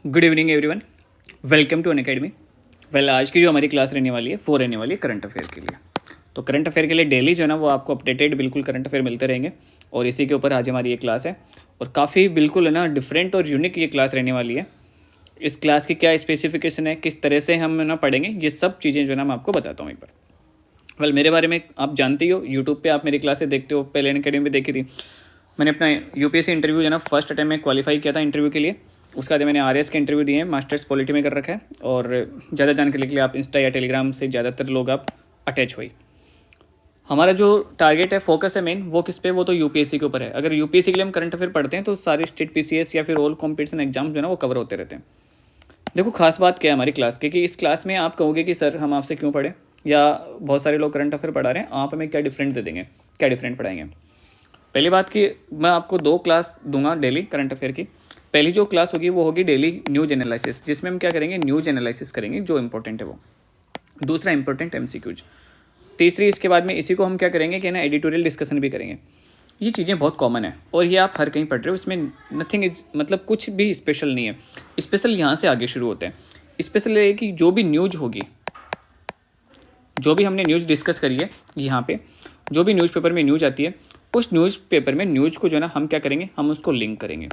Good evening everyone, welcome to Unacademy. आज की जो हमारी क्लास रहने वाली है वो रहने वाली है करंट अफेयर के लिए। तो करंट अफेयर के लिए डेली जो है ना वो आपको अपडेटेड बिल्कुल करंट अफेयर मिलते रहेंगे और इसी के ऊपर आज हमारी ये क्लास है और काफ़ी बिल्कुल है ना डिफरेंट और यूनिक ये क्लास रहने वाली है। इस क्लास की क्या स्पेसिफिकेशन है, किस तरह से हम ना पढ़ेंगे, ये सब चीज़ें जो है ना मैं आपको बताता हूँ एक बार। मेरे बारे में आप जानते ही हो, यूट्यूब पे आप मेरी क्लासें देखते हो, पहले अनअकैडमी में देखी थी। मैंने अपना यूपीएससी इंटरव्यू जो है ना फर्स्ट अटैम्प्ट में क्वालिफाई किया था इंटरव्यू के लिए। उसके बाद मैंने आरएस के इंटरव्यू दिए हैं, मास्टर्स पॉलिटी में कर रखा है। और ज़्यादा जानकारी के लिए आप इंस्टा या टेलीग्राम से ज़्यादातर लोग आप अटैच हुई। हमारा जो टारगेट है, फोकस है मेन, वो किस पे, वो तो यूपीएससी के ऊपर है। अगर यूपीएससी के लिए हम करंट अफेयर पढ़ते हैं तो सारे स्टेट पीसीएस या फिर ऑल कॉम्पिटिशन एग्जाम जो है ना वो कवर होते रहते हैं। देखो खास बात क्या है हमारी क्लास की, कि इस क्लास में आप कहोगे कि सर हम आपसे क्यों पढ़ें, या बहुत सारे लोग करंट अफेयर पढ़ा रहे हैं, आप हमें क्या डिफरेंट दे देंगे, क्या डिफरेंट पढ़ाएंगे। पहली बात कि मैं आपको 2 क्लास दूंगा डेली करंट अफेयर की। पहली जो क्लास होगी वो होगी डेली न्यूज एनालिसिस, जिसमें हम क्या करेंगे, न्यूज एनालिसिस करेंगे जो इंपॉर्टेंट है वो। दूसरा इंपॉर्टेंट एमसीक्यूज। तीसरी इसके बाद में इसी को हम क्या करेंगे कि ना एडिटोरियल डिस्कशन भी करेंगे। ये चीज़ें बहुत कॉमन है और ये आप हर कहीं पढ़ रहे हो, इसमें नथिंग इज, मतलब कुछ भी स्पेशल नहीं है। स्पेशल यहाँ से आगे शुरू होते हैं। स्पेशल ये है कि जो भी न्यूज होगी, जो भी हमने न्यूज़ डिस्कस करी है यहाँ पे, जो भी न्यूज़पेपर में न्यूज़ आती है, उस न्यूज़पेपर में न्यूज़ को जो है ना हम क्या करेंगे, हम उसको लिंक करेंगे।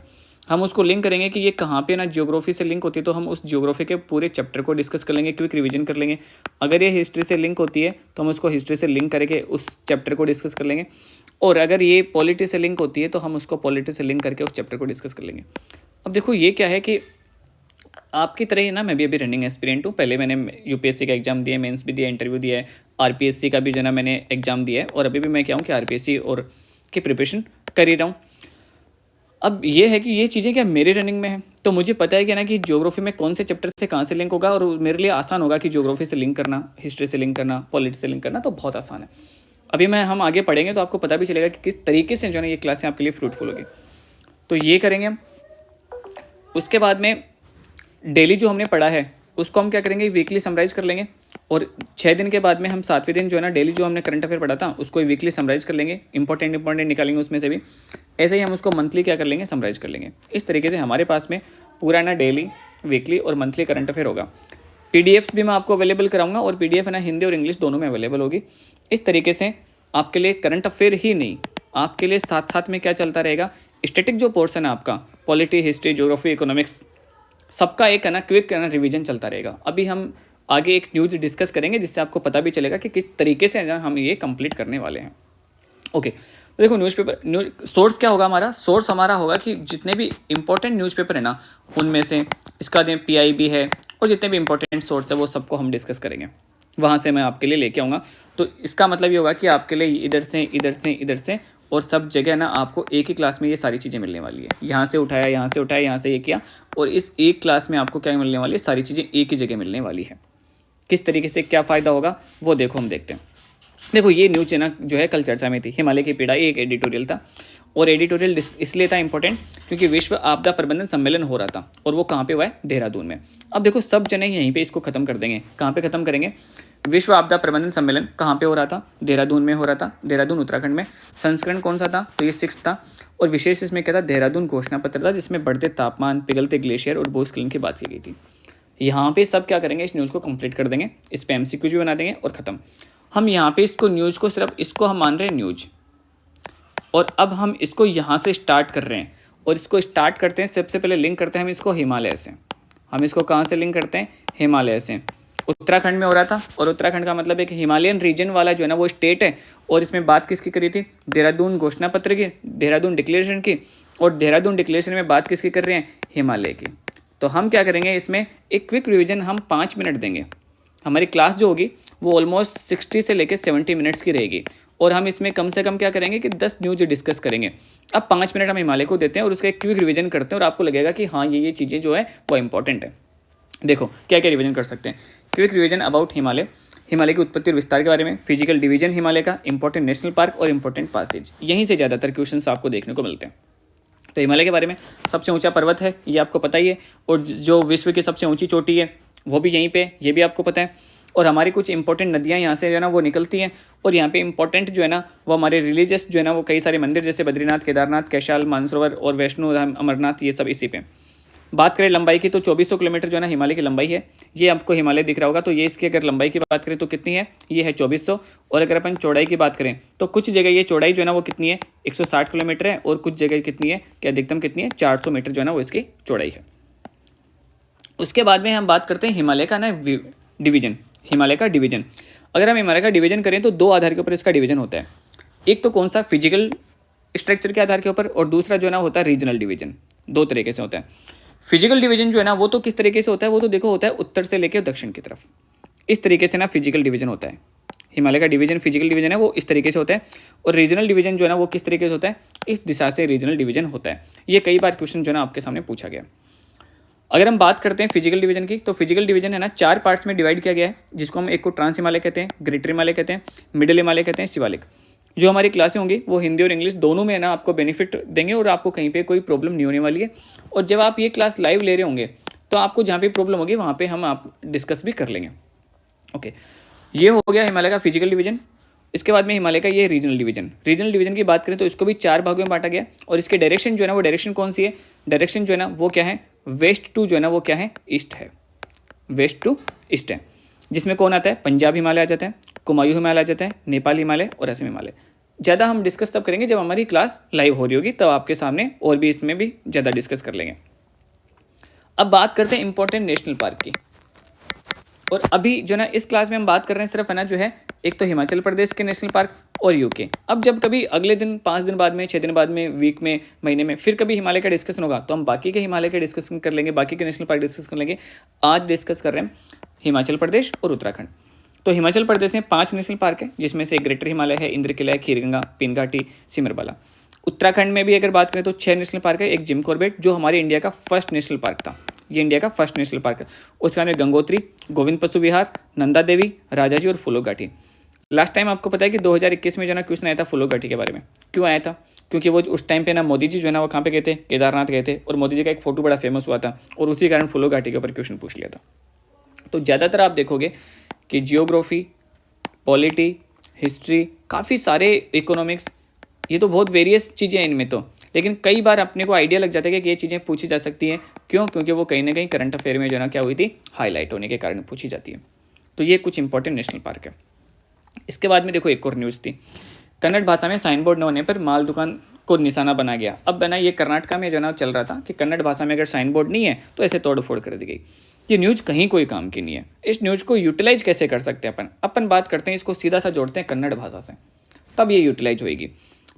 हम उसको लिंक करेंगे कि ये कहाँ पे ना ज्योग्राफी से लिंक होती है, तो हम उस ज्योग्राफी के पूरे चैप्टर को डिस्कस कर लेंगे, क्विक रिवीजन कर लेंगे। अगर ये हिस्ट्री से लिंक होती है तो हम उसको हिस्ट्री से लिंक करके उस चैप्टर को डिस्कस कर लेंगे। और अगर ये पॉलिटी से लिंक होती है तो हम उसको पॉलिटी से लिंक करके उस चैप्टर को डिस्कस कर लेंगे। अब देखो ये क्या है कि आपकी तरह ही ना मैं भी अभी रनिंग एस्पिरेंट हूँ। पहले मैंने यूपीएससी का एग्जाम दिया, मेंस भी दिया, इंटरव्यू दिया है, आरपीएससी का भी जो है ना मैंने एग्जाम दिया है। और अभी भी मैं क्या हूँ कि आरपीएससी और की प्रिपरेशन कर ही रहा हूँ। अब ये है कि ये चीज़ें क्या मेरे रनिंग में है, तो मुझे पता है कि ना कि ज्योग्राफी में कौन से चैप्टर से कहाँ से लिंक होगा, और मेरे लिए आसान होगा कि ज्योग्राफी से लिंक करना, हिस्ट्री से लिंक करना, पॉलिटी से लिंक करना, तो बहुत आसान है। अभी हम आगे पढ़ेंगे तो आपको पता भी चलेगा कि किस तरीके से जो है ना ये क्लासें आपके लिए फ्रूटफुल होगी। तो ये करेंगे हम। उसके बाद में डेली जो हमने पढ़ा है उसको हम क्या करेंगे, वीकली समराइज कर लेंगे। और 6 दिन के बाद में हम 7वें दिन जो है ना डेली जो हमने करंट अफेयर पढ़ा था उसको वीकली समराइज कर लेंगे, इंपॉर्टेंट निकालेंगे उसमें से भी। ऐसे ही हम उसको मंथली क्या कर लेंगे, समराइज कर लेंगे। इस तरीके से हमारे पास में पूरा ना डेली, वीकली और मंथली करंट अफेयर होगा। पीडीएफ भी मैं आपको अवेलेबल कराऊंगा, और पीडीएफ है ना हिंदी और इंग्लिश दोनों में अवेलेबल होगी। इस तरीके से आपके लिए करंट अफेयर ही नहीं, आपके लिए साथ साथ में क्या चलता रहेगा, स्टैटिक जो पोर्शन है आपका, पॉलिटी, हिस्ट्री, ज्योग्राफी, इकोनॉमिक्स, सबका एक है ना क्विक है ना रिवीजन चलता रहेगा। अभी हम आगे एक न्यूज़ डिस्कस करेंगे जिससे आपको पता भी चलेगा कि किस तरीके से हम ये कंप्लीट करने वाले हैं। ओके, तो देखो न्यूज़ सोर्स क्या होगा, हमारा सोर्स हमारा होगा कि जितने भी इंपॉर्टेंट न्यूज़पेपर है ना उनमें से इसका पीआईबी है, और जितने भी इंपॉर्टेंट सोर्स है वो सबको हम डिस्कस करेंगे, वहाँ से मैं आपके लिए लेके आऊँगा। तो इसका मतलब ये होगा कि आपके लिए इधर से इधर से इधर से और सब जगह ना आपको एक ही क्लास में ये सारी चीज़ें मिलने वाली है। यहाँ से उठाया, यहाँ से उठाया, यहाँ से ये किया, और इस एक क्लास में आपको क्या मिलने वाली है, सारी चीज़ें एक ही जगह मिलने वाली है। किस तरीके से क्या फ़ायदा होगा वो देखो, हम देखते हैं। देखो ये न्यूज़ चैनल जो है कल चर्चा में थी, हिमालय की पीड़ा, एक एडिटोरियल था। और एडिटोरियल इसलिए था इंपॉर्टेंट क्योंकि विश्व आपदा प्रबंधन सम्मेलन हो रहा था, और वो कहाँ पे हुआ है, देहरादून में। अब देखो सब जने यहीं पे इसको खत्म कर देंगे। कहाँ पे खत्म करेंगे, विश्व आपदा प्रबंधन सम्मेलन कहाँ पे हो रहा था, देहरादून में हो रहा था, देहरादून उत्तराखंड में। संस्करण कौन सा था, तो ये 6 था। और विशेष इसमें क्या था, देहरादून घोषणा पत्र था, जिसमें बढ़ते तापमान, पिघलते ग्लेशियर और भूस्खलन की बात की गई थी। यहाँ पे सब क्या करेंगे, इस न्यूज़ को कंप्लीट कर देंगे, इस पे एमसीक्यू भी बना देंगे और ख़त्म। हम यहाँ पे इसको न्यूज़ को सिर्फ इसको हम मान रहे हैं न्यूज़, और अब हम इसको यहाँ से स्टार्ट कर रहे हैं। और इसको स्टार्ट करते हैं, सबसे पहले लिंक करते हैं हम इसको हिमालय से। हम इसको कहाँ से लिंक करते हैं, हिमालय से। उत्तराखंड में हो रहा था, और उत्तराखंड का मतलब एक हिमालयन रीजन वाला जो है ना वो स्टेट है। और इसमें बात किसकी करी थी, देहरादून घोषणा पत्र की, देहरादून डिक्लेरेशन की। और देहरादून डिक्लेरेशन में बात किसकी कर रहे हैं, हिमालय की। तो हम क्या करेंगे, इसमें एक क्विक रिविजन हम 5 मिनट देंगे। हमारी क्लास जो होगी वो ऑलमोस्ट 60 से लेकर 70 मिनट्स की रहेगी, और हम इसमें कम से कम क्या करेंगे कि 10 न्यूज डिस्कस करेंगे। अब 5 मिनट हम हिमालय को देते हैं और उसका एक क्विक रिवीजन करते हैं, और आपको लगेगा कि हाँ ये चीज़ें जो है वो इंपॉर्टेंट है। देखो क्या क्या रिवीजन कर सकते हैं, quick revision about Himalaya, Himalaya की उत्पत्ति और विस्तार के बारे में, फिजिकल डिवीजन हिमालय का, इंपॉर्टेंट नेशनल पार्क और इंपॉर्टेंट पासेज। यहीं से ज़्यादातर क्वेश्चन आपको देखने को मिलते हैं। तो हिमालय के बारे में, सबसे ऊंचा पर्वत है ये आपको पता ही है, और जो विश्व की सबसे ऊंची चोटी है वो भी यहीं पे, ये भी आपको पता है। और हमारी कुछ इंपॉर्टेंट नदियाँ यहाँ से जो है ना वो निकलती हैं, और यहाँ पे इंपॉर्टेंट जो है ना वो हमारे रिलीजियस जो है ना वो कई सारे मंदिर, जैसे बद्रीनाथ, केदारनाथ, कैशाल, मानसरोवर और वैष्णो धाम, अमरनाथ, ये सब इसी पे। बात करें लंबाई की तो 2400 किलोमीटर जो है ना हिमालय की लंबाई है। ये आपको हिमालय दिख रहा होगा, तो ये इसकी अगर लंबाई की बात करें तो कितनी है, ये है 2400। और अगर अपन चौड़ाई की बात करें तो कुछ जगह ये चौड़ाई जो है ना वो कितनी है, 160 किलोमीटर है, और कुछ जगह कितनी है कि अधिकतम कितनी है, 400 मीटर जो है ना वो इसकी चौड़ाई है। उसके बाद में हम बात करते हैं हिमालय का ना डिवीजन, हिमालय का डिवीजन। अगर हम हिमालय का डिवीजन करें तो दो आधार के ऊपर इसका डिवीजन होता है। एक तो कौन सा, फिजिकल स्ट्रक्चर के आधार के ऊपर, और दूसरा जो है ना होता है रीजनल डिवीजन। दो तरीके से होता है। फिजिकल डिवीजन जो है ना वो तो किस तरीके से होता है, वो तो देखो होता है उत्तर से लेकर दक्षिण की तरफ, इस तरीके से ना फिजिकल डिवीजन होता है। हिमालय का डिवीजन फिजिकल डिवीजन है वो इस तरीके से होता है, और रीजनल डिवीजन जो है ना वो किस तरीके से होता है, इस दिशा से रीजनल डिवीजन होता है। ये कई बार क्वेश्चन जो है ना आपके सामने पूछा गया। अगर हम बात करते हैं फिजिकल डिवीजन की, तो फिजिकल डिवीजन है ना 4 पार्ट्स में डिवाइड किया गया है, जिसको हम एक को ट्रांस हिमालय कहते हैं, ग्रेटर हिमालय कहते हैं, मिडिल हिमालय कहते हैं, शिवालिक। जो हमारी क्लासें होंगी वो हिंदी और इंग्लिश दोनों में ना आपको बेनिफिट देंगे, और आपको कहीं पे कोई प्रॉब्लम नहीं होने वाली है। और जब आप ये क्लास लाइव ले रहे होंगे तो आपको जहाँ पे प्रॉब्लम होगी वहाँ पे हम आप डिस्कस भी कर लेंगे। ओके, ये हो गया हिमालय का फिजिकल डिवीजन। इसके बाद में हिमालय का ये रीजनल डिवीजन। रीजनल डिवीजन की बात करें तो इसको भी 4 भागों में बांटा गया, और इसके डायरेक्शन जो है ना वो डायरेक्शन कौन सी है, डायरेक्शन जो है ना वो क्या है, वेस्ट टू जो है ना वो क्या है, ईस्ट है, वेस्ट टू ईस्ट है। जिसमें कौन आता है, पंजाब हिमालय आ जाता है, कुमायूं हिमालय आ जाता है, नेपाल हिमालय और असम हिमालय। ज़्यादा हम डिस्कस तब करेंगे जब हमारी क्लास लाइव हो रही होगी, तब आपके सामने और भी इसमें भी ज़्यादा डिस्कस कर लेंगे। अब बात करते हैं इंपॉर्टेंट नेशनल पार्क की। और अभी जो ना इस क्लास में हम बात कर रहे हैं सिर्फ है ना जो है एक तो हिमाचल प्रदेश के नेशनल पार्क और यूके। अब जब कभी अगले दिन 5 दिन बाद में, 6 दिन बाद में, वीक में, महीने में फिर कभी हिमालय का डिस्कशन होगा तो हम बाकी के हिमालय के डिस्कशन कर लेंगे, बाकी के नेशनल पार्क डिस्कस कर लेंगे। आज डिस्कस कर रहे हैं हिमाचल प्रदेश और उत्तराखंड। तो हिमाचल प्रदेश में 5 नेशनल पार्क है, जिसमें से ग्रेटर हिमालय है, इंद्रकिला है, खीरगंगा, पिनघाटी, सिमरबाला। उत्तराखंड में भी अगर बात करें तो 6 नेशनल पार्क है। एक जिम कॉर्बेट जो हमारे इंडिया का फर्स्ट नेशनल पार्क था, ये इंडिया का फर्स्ट नेशनल पार्क है। उसके बाद में गंगोत्री, गोविंद पशु विहार, नंदा देवी, राजाजी और फूलो घाटी। लास्ट टाइम आपको पता है कि 2021 में जो ना क्वेश्चन आया था फूलो घाटी के बारे में। क्यों आया था, क्योंकि वो उस टाइम पे ना मोदी जी जो है ना वो कहाँ पे गए थे, केदारनाथ गए थे, और मोदी जी का एक फोटो बड़ा फेमस हुआ था, और उसी कारण फूलो घाटी के ऊपर क्वेश्चन पूछ लिया था। तो ज़्यादातर आप देखोगे कि जियोग्राफी, पॉलिटी, हिस्ट्री, काफ़ी सारे इकोनॉमिक्स, ये तो बहुत वेरियस चीज़ें हैं इनमें तो, लेकिन कई बार अपने को आइडिया लग जाता है कि ये चीज़ें पूछी जा सकती हैं। क्यों, क्योंकि वो कहीं ना कहीं करंट अफेयर में जो ना क्या हुई थी, हाईलाइट होने के कारण पूछी जाती है। तो ये कुछ इंपॉर्टेंट नेशनल पार्क है। इसके बाद में देखो एक और न्यूज़ थी, कन्नड़ भाषा में साइन बोर्ड न होने पर माल दुकान को निशाना बना गया। अब बना ये कर्नाटका में जो ना चल रहा था कि कन्नड़ भाषा में अगर साइन बोर्ड नहीं है तो ऐसे तोड़ फोड़ कर दी गई। ये न्यूज़ कहीं कोई काम की नहीं है। इस न्यूज़ को यूटिलाइज कैसे कर सकते हैं अपन बात करते हैं इसको सीधा सा जोड़ते हैं कन्नड़ भाषा से, तब ये यूटिलाइज होएगी।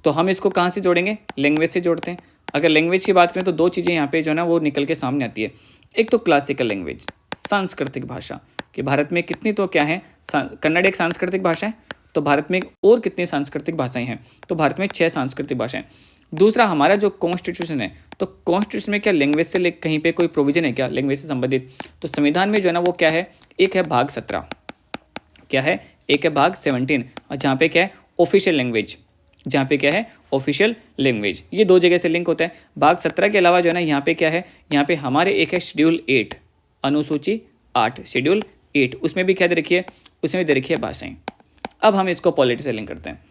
तो हम इसको कहाँ से जोड़ेंगे, लैंग्वेज से जोड़ते हैं। अगर लैंग्वेज की बात करें तो 2 चीज़ें यहाँ पे जो है ना वो निकल के सामने आती है। एक तो क्लासिकल लैंग्वेज, सांस्कृतिक भाषा, कि भारत में कितनी तो क्या है, कन्नड़ एक सांस्कृतिक भाषा है, तो भारत में और कितनी सांस्कृतिक भाषाएं हैं, तो भारत में 6 सांस्कृतिक भाषाएं। दूसरा हमारा जो कॉन्स्टिट्यूशन है, तो कॉन्स्टिट्यूशन में क्या लैंग्वेज से कहीं पे कोई प्रोविजन है क्या लैंग्वेज से संबंधित, तो संविधान में जो है ना वो क्या है, एक है भाग 17, क्या है, एक है भाग 17, और जहाँ पे क्या है ऑफिशियल लैंग्वेज, जहाँ पे क्या है ऑफिशियल लैंग्वेज। ये 2 जगह से लिंक होता है। भाग 17 के अलावा जो है ना यहाँ पे क्या है, यहाँ पे हमारे एक है शेड्यूल 8, अनुसूची 8, शेड्यूल 8, उसमें भी क्या दे रखी है, उसमें दे रखी है भाषाएं। अब हम इसको पॉलिटी से लिंक करते हैं।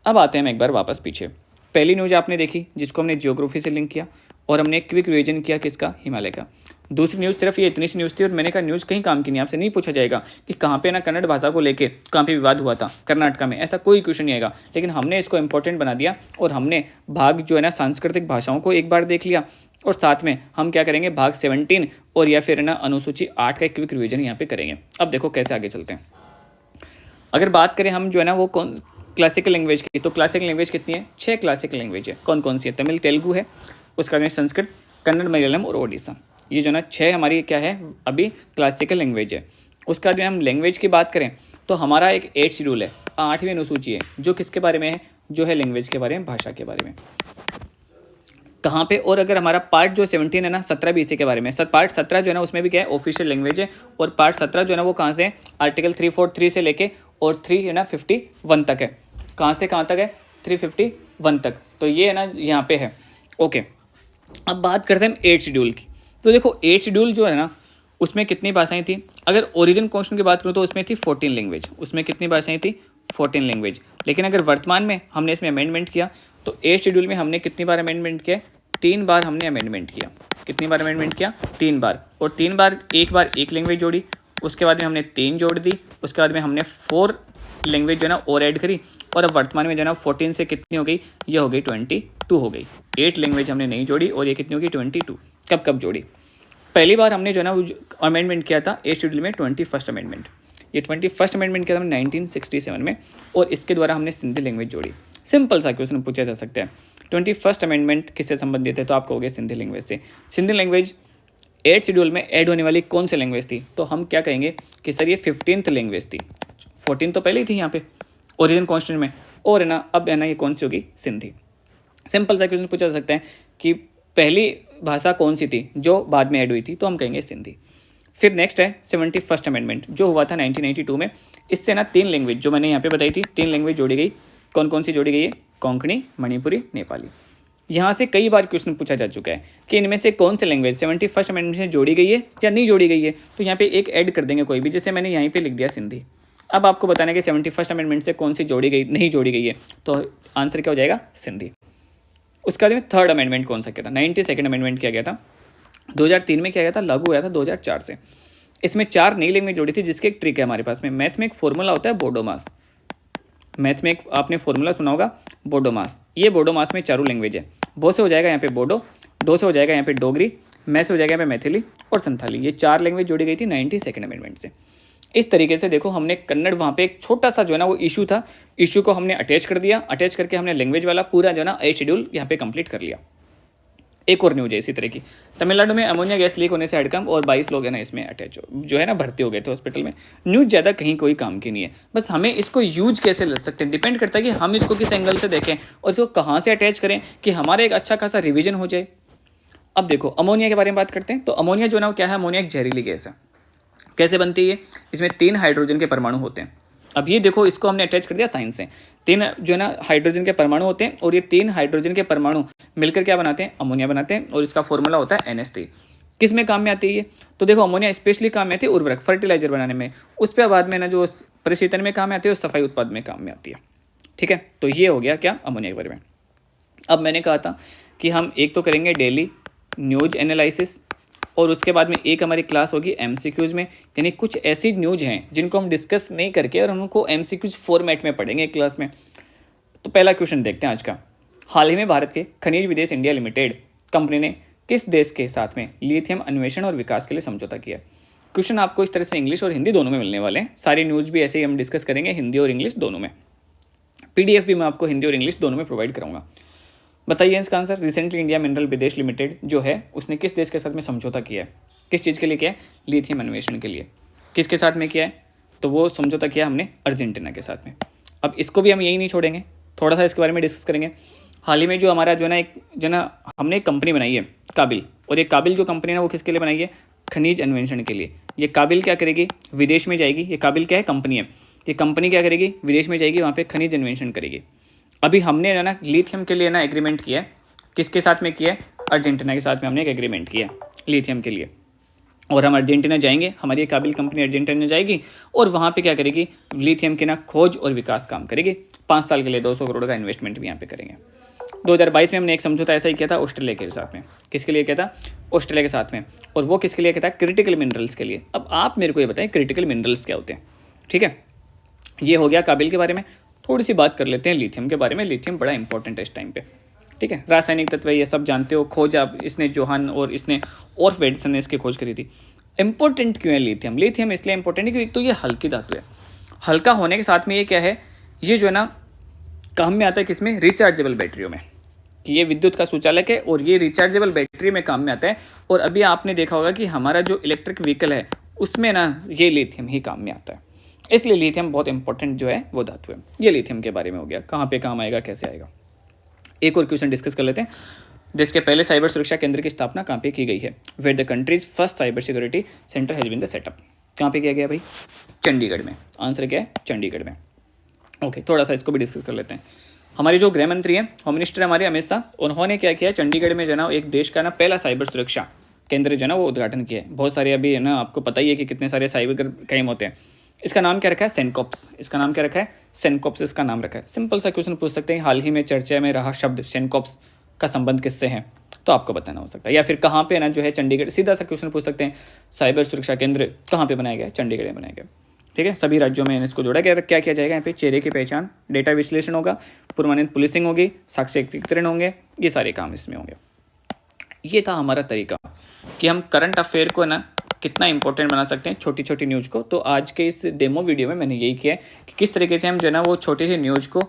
अब आते हैं हम एक बार वापस पीछे। पहली न्यूज़ आपने देखी जिसको हमने जियोग्राफी से लिंक किया, और हमने क्विक रिवीजन किया किसका, हिमालय का। दूसरी न्यूज़ सिर्फ ये इतनी सी न्यूज़ थी, और मैंने कहा न्यूज़ कहीं काम की नहीं, आपसे नहीं पूछा जाएगा कि कहाँ पे ना कन्नड़ भाषा को लेके कहाँ पे विवाद हुआ था कर्नाटका में, ऐसा कोई क्वेश्चन नहीं आएगा। लेकिन हमने इसको इंपॉर्टेंट बना दिया, और हमने भाग जो है ना सांस्कृतिक भाषाओं को एक बार देख लिया, और साथ में हम क्या करेंगे भाग 17 और या फिर ना अनुसूची 8 का एक क्विक रिवीजन यहाँ पे करेंगे। अब देखो कैसे आगे चलते हैं। अगर बात करें हम जो है ना वो कौन क्लासिकल लैंग्वेज की, तो क्लासिकल लैंग्वेज कितनी है, 6 क्लासिकल लैंग्वेज है। कौन कौन सी है, तमिल, तेलुगु है, उसका बाद संस्कृत, कन्नड़, मलयालम और ओडिशा। ये जो ना 6 हमारी क्या है अभी क्लासिकल लैंग्वेज है। उसका बाद हम लैंग्वेज की बात करें तो हमारा एक 8 शेड्यूल है, 8वीं अनुसूची है, जो किसके बारे में है, जो है लैंग्वेज के बारे में, भाषा के बारे में। कहाँ पे, और अगर हमारा पार्ट जो 17 है ना 17 भी इसी के बारे में। पार्ट 17 जो है ना उसमें भी क्या है ऑफिशियल लैंग्वेज है, और पार्ट 17 जो है ना वो कहाँ से, आर्टिकल 343 से लेके और 3 है ना 51 तक है। कहाँ से कहाँ तक है, 351 तक। तो ये है ना यहाँ पे है। ओके, अब बात करते हैं हम 8 शेड्यूल की। तो देखो 8 शेड्यूल जो है ना उसमें कितनी भाषाएं थी, अगर ओरिजिन क्वेश्चन की बात करूँ तो उसमें थी 14 लैंग्वेज, उसमें कितनी भाषाएं थी, 14 लैंग्वेज। लेकिन अगर वर्तमान में हमने इसमें अमेंडमेंट किया तो 8 शेड्यूल में हमने कितनी बार अमेंडमेंट किया, 3 बार हमने अमेंडमेंट किया। कितनी बार अमेंडमेंट किया? 3 बार। और 3 बार एक लैंग्वेज जोड़ी, उसके बाद में हमने 3 जोड़ दी, उसके बाद में हमने 4 लैंग्वेज जो है ना और ऐड करी, और अब वर्तमान में जो है ना 14 से कितनी हो गई? ये हो गई 22 हो गई। 8 लैंग्वेज हमने नहीं जोड़ी और ये कितनी होगी? 22। कब जोड़ी? पहली बार हमने जो है ना अमेंडमेंट किया था 8 शेड्यूल में, 21st अमेंडमेंट। ये 21st अमेंडमेंट किया था हमने 1967 में, और इसके द्वारा हमने सिंधी लैंग्वेज जोड़ी। सिंपल सा क्वेश्चन पूछा जा सकता है, 21st अमेंडमेंट किससे संबंधित है? तो आप कहोगे सिंधी लैंग्वेज से। सिंधी लैंग्वेज 8 शेड्यूल में ऐड होने वाली कौन सी लैंग्वेज थी? तो हम क्या कहेंगे कि सर ये 15th लैंग्वेज थी। 14 तो पहले ही थी यहाँ पे ओरिजिन कॉन्स्टिट्यूशन में, और है ना अब है ना ये कौन सी होगी? सिंधी। सिंपल सा क्वेश्चन पूछा जा सकता है कि पहली भाषा कौन सी थी जो बाद में ऐड हुई थी? तो हम कहेंगे सिंधी। फिर नेक्स्ट है 71st अमेंडमेंट जो हुआ था 1982 में। इससे ना 3 लैंग्वेज जो मैंने यहाँ पे बताई थी, 3 लैंग्वेज जोड़ी गई। कौन सी जोड़ी गई है? कोंकणी, मणिपुरी, नेपाली। यहाँ से कई बार क्वेश्चन पूछा जा चुका है कि इनमें से कौन सी लैंग्वेज 71st अमेंडमेंट से जोड़ी गई है या नहीं जोड़ी गई है। तो यहाँ पे एक ऐड कर देंगे कोई भी, जैसे मैंने यहाँ पे लिख दिया सिंधी। अब आपको बताना है कि 71st अमेंडमेंट से कौन सी जोड़ी गई, नहीं जोड़ी गई है, तो आंसर क्या हो जाएगा? सिंधी। उसके बाद में 3rd अमेंडमेंट कौन सा किया था? 92nd अमेंडमेंट किया गया था, 2003 में किया गया था, लागू हुआ था 2004 से। इसमें 4 नई लैंग्वेज जोड़ी थी, जिसकी एक ट्रिक है हमारे पास में। मैथ में एक फॉर्मूला होता है बोडोमास। मैथ में एक आपने फॉर्मूला सुना होगा बोडोमास। ये बोडोमास में 4 लैंग्वेज है। बो से हो जाएगा यहाँ पे बोडो, डो से हो जाएगा यहाँ पे डोगरी, मै से हो जाएगा यहाँ पे मैथिली और संथाली। ये 4 लैंग्वेज जोड़ी गई थी 92nd अमेंडमेंट से। इस तरीके से देखो हमने कन्नड़, वहाँ पे एक छोटा सा जो है ना वो इशू था, इशू को हमने अटैच कर दिया। अटैच करके हमने लैंग्वेज वाला पूरा जो है ना 8 शेड्यूल यहाँ पे कंप्लीट कर लिया। एक और न्यूज है इसी तरह की, तमिलनाडु में अमोनिया गैस लीक होने से हेडकम और 22 लोग है ना इसमें अटैच जो है ना भर्ती हो गए थे हॉस्पिटल में। न्यूज ज़्यादा कहीं कोई काम की नहीं है, बस हमें इसको यूज कैसे ले सकते हैं डिपेंड करता है कि हम इसको किस एंगल से देखें और इसको कहाँ से अटैच करें कि हमारा एक अच्छा खासा रिविजन हो जाए। अब देखो अमोनिया के बारे में बात करते हैं। तो अमोनिया जो ना क्या है? अमोनिया एक जहरीली गैस है। कैसे बनती है? इसमें 3 हाइड्रोजन के परमाणु होते हैं। अब ये देखो इसको हमने अटैच कर दिया साइंस से। 3 जो है ना हाइड्रोजन के परमाणु होते हैं और ये 3 हाइड्रोजन के परमाणु मिलकर क्या बनाते हैं? अमोनिया बनाते हैं, और इसका फॉर्मूला होता है NH3। किस में काम में आती है ये? तो देखो अमोनिया स्पेशली काम में आती है उर्वरक, फर्टिलाइजर बनाने में। उस पर बाद में ना जो परिशीतन में काम में आती है और सफाई उत्पाद में काम में आती है। ठीक है, तो ये हो गया क्या? अमोनिया के बारे में। अब मैंने कहा था कि हम एक तो करेंगे डेली न्यूज एनालिसिस, और उसके बाद में एक हमारी क्लास होगी MCQs में, यानी कुछ ऐसी न्यूज हैं जिनको हम डिस्कस नहीं करके और उनको MCQs फॉर्मेट में पढ़ेंगे एक क्लास में। तो पहला क्वेश्चन देखते हैं आज का। हाल ही में भारत के खनिज विदेश इंडिया लिमिटेड कंपनी ने किस देश के साथ में लिथियम अन्वेषण और विकास के लिए समझौता किया? क्वेश्चन आपको इस तरह से इंग्लिश और हिंदी दोनों में मिलने वाले हैं। सारी न्यूज़ भी ऐसे ही हम डिस्कस करेंगे हिंदी और इंग्लिश दोनों में। PDF भी मैं आपको हिंदी और इंग्लिश दोनों में प्रोवाइड कराऊंगा। बताइए इसका आंसर। रिसेंटली इंडिया मिनरल विदेश लिमिटेड जो है उसने किस देश के साथ में समझौता किया है? किस चीज़ के लिए किया है? लिथियम अन्वेषण के लिए। किसके साथ में किया है? तो वो समझौता किया हमने अर्जेंटीना के साथ में। अब इसको भी हम यही नहीं छोड़ेंगे, थोड़ा सा इसके बारे में डिस्कस करेंगे। हाल ही में जो हमारा जो है ना एक जो ना हमने एक कंपनी बनाई है काबिल, और ये काबिल जो कंपनी है वो किसके लिए बनाई है? खनिज अन्वेषण के लिए। ये काबिल क्या करेगी? विदेश में जाएगी। ये काबिल क्या है? कंपनी है। ये कंपनी क्या करेगी? विदेश में जाएगी, वहाँ पे खनिज अन्वेषण करेगी। अभी हमने ना लिथियम के लिए ना एग्रीमेंट किया है। किसके साथ में किया है? अर्जेंटीना के साथ में हमने एक एग्रीमेंट किया लिथियम के लिए, और हम अर्जेंटीना जाएंगे। हमारी काबिल कंपनी अर्जेंटीना जाएगी और वहाँ पे क्या करेगी? लिथियम के ना खोज और विकास काम करेगी। 5 साल के लिए 200 करोड़ का इन्वेस्टमेंट भी यहाँ पे करेंगे। 2022 में हमने एक समझौता ऐसा ही किया था ऑस्ट्रेलिया के साथ में। किसके लिए किया था? ऑस्ट्रेलिया के साथ में। और वो किसके लिए किया था? क्रिटिकल मिनरल्स के लिए। अब आप मेरे को ये बताएं क्रिटिकल मिनरल्स क्या होते हैं? ठीक है, ये हो गया काबिल के बारे में। थोड़ी सी बात कर लेते हैं लिथियम के बारे में। लिथियम बड़ा इंपॉर्टेंट है इस टाइम पे। ठीक है, रासायनिक तत्व ये सब जानते हो। खोज आप इसने जोहान और इसने और वेडसन ने इसकी खोज करी थी। इंपॉर्टेंट क्यों है लिथियम? लिथियम इसलिए इंपॉर्टेंट है क्योंकि तो ये हल्की धातु है। हल्का होने के साथ में ये क्या है? ये जो है ना काम में आता है किसमें? रिचार्जेबल बैटरियों में। कि ये विद्युत का सुचालक है और ये रिचार्जेबल बैटरी में काम में आता है। और अभी आपने देखा होगा कि हमारा जो इलेक्ट्रिक व्हीकल है उसमें ना ये लिथियम ही काम में आता है। इसलिए लिथियम बहुत इंपॉर्टेंट जो है वो धातु है। ये लिथियम के बारे में हो गया, कहाँ पे काम आएगा, कैसे आएगा। एक और क्वेश्चन डिस्कस कर लेते हैं। देश के पहले साइबर सुरक्षा केंद्र की स्थापना कहाँ पे की गई है? Where the countries first cyber security centre has been the set up. कहाँ पे किया गया भाई? चंडीगढ़ में। आंसर क्या है? चंडीगढ़ में। ओके, थोड़ा सा इसको भी डिस्कस कर लेते हैं। हमारे जो गृह मंत्री हैं, होम मिनिस्टर हमारे अमित शाह, उन्होंने क्या किया? चंडीगढ़ में जो है ना एक देश का ना पहला साइबर सुरक्षा केंद्र जो है ना वो उद्घाटन किया है। बहुत सारे अभी है ना आपको पता ही है कि कितने सारे साइबर क्राइम होते हैं। इसका नाम क्या रखा है? सेनकॉप्स। इसका नाम क्या रखा है? सेनकॉप्स इसका नाम रखा है। सिंपल सा क्वेश्चन पूछ सकते हैं, हाल ही में चर्चा में रहा शब्द सेनकॉप्स का संबंध किससे है? तो आपको बताना हो सकता है। या फिर कहाँ पे ना जो है चंडीगढ़, सीधा सा क्वेश्चन पूछ सकते हैं, साइबर सुरक्षा केंद्र कहाँ पे बनाया गया है, चंडीगढ़ में बनाया गया। ठीक है, सभी राज्यों में इसको जोड़ा गया। क्या किया जाएगा यहाँ पे, चेहरे की पहचान, डेटा विश्लेषण होगा, पूर्वान्वित पुलिसिंग होगी, साक्ष्य एकत्रीकरण होंगे, ये सारे काम इसमें होंगे। ये था हमारा तरीका कि हम करंट अफेयर को ना कितना इंपॉर्टेंट बना सकते हैं, छोटी छोटी न्यूज़ को। तो आज के इस डेमो वीडियो में मैंने यही किया है कि किस तरीके से हम जो है ना वो छोटी सी न्यूज़ को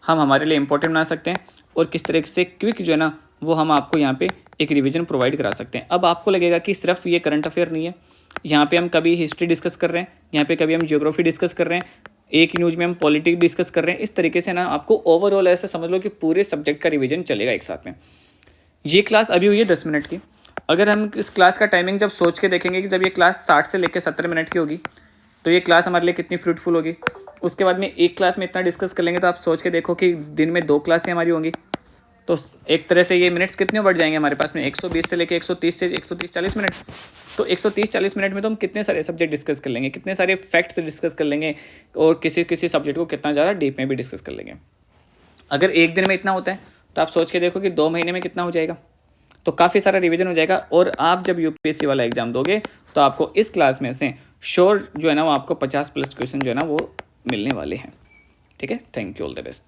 हम हमारे लिए इंपॉर्टेंट बना सकते हैं, और किस तरीके से क्विक जो है ना वो हम आपको यहाँ पे एक रिवीजन प्रोवाइड करा सकते हैं। अब आपको लगेगा कि सिर्फ ये करंट अफेयर नहीं है, यहाँ पे हम कभी हिस्ट्री डिस्कस कर रहे हैं, यहाँ पे कभी हम ज्योग्राफी डिस्कस कर रहे हैं, एक न्यूज़ में हम पॉलिटिक्स डिस्कस कर रहे हैं। इस तरीके से ना आपको ओवरऑल ऐसा समझ लो कि पूरे सब्जेक्ट का रिवीजन चलेगा एक साथ में। ये क्लास अभी हुई है 10 मिनट की। अगर हम इस क्लास का टाइमिंग जब सोच के देखेंगे कि जब ये क्लास 60 से लेकर 70 मिनट की होगी, तो ये क्लास हमारे लिए कितनी फ्रूटफुल होगी। उसके बाद में एक क्लास में इतना डिस्कस कर लेंगे, तो आप सोच के देखो कि दिन में 2 क्लासें हमारी होंगी, तो एक तरह से ये मिनट्स कितने बढ़ जाएंगे हमारे पास में, 120 से लेकर 130 से 130-40 मिनट। तो 130-40 मिनट में तो हम कितने सारे सब्जेक्ट डिस्कस कर लेंगे, कितने सारे फैक्ट्स डिस्कस कर लेंगे, और किसी किसी सब्जेक्ट को कितना ज़्यादा डीप में भी डिस्कस कर लेंगे। अगर एक दिन में इतना होता है तो आप सोच के देखो कि 2 महीने में कितना हो जाएगा। तो काफ़ी सारा रिवीजन हो जाएगा, और आप जब यूपीएससी वाला एग्जाम दोगे तो आपको इस क्लास में से श्योर जो है ना वो आपको 50+ क्वेश्चन जो है ना वो मिलने वाले हैं। ठीक है, thank you, all the best.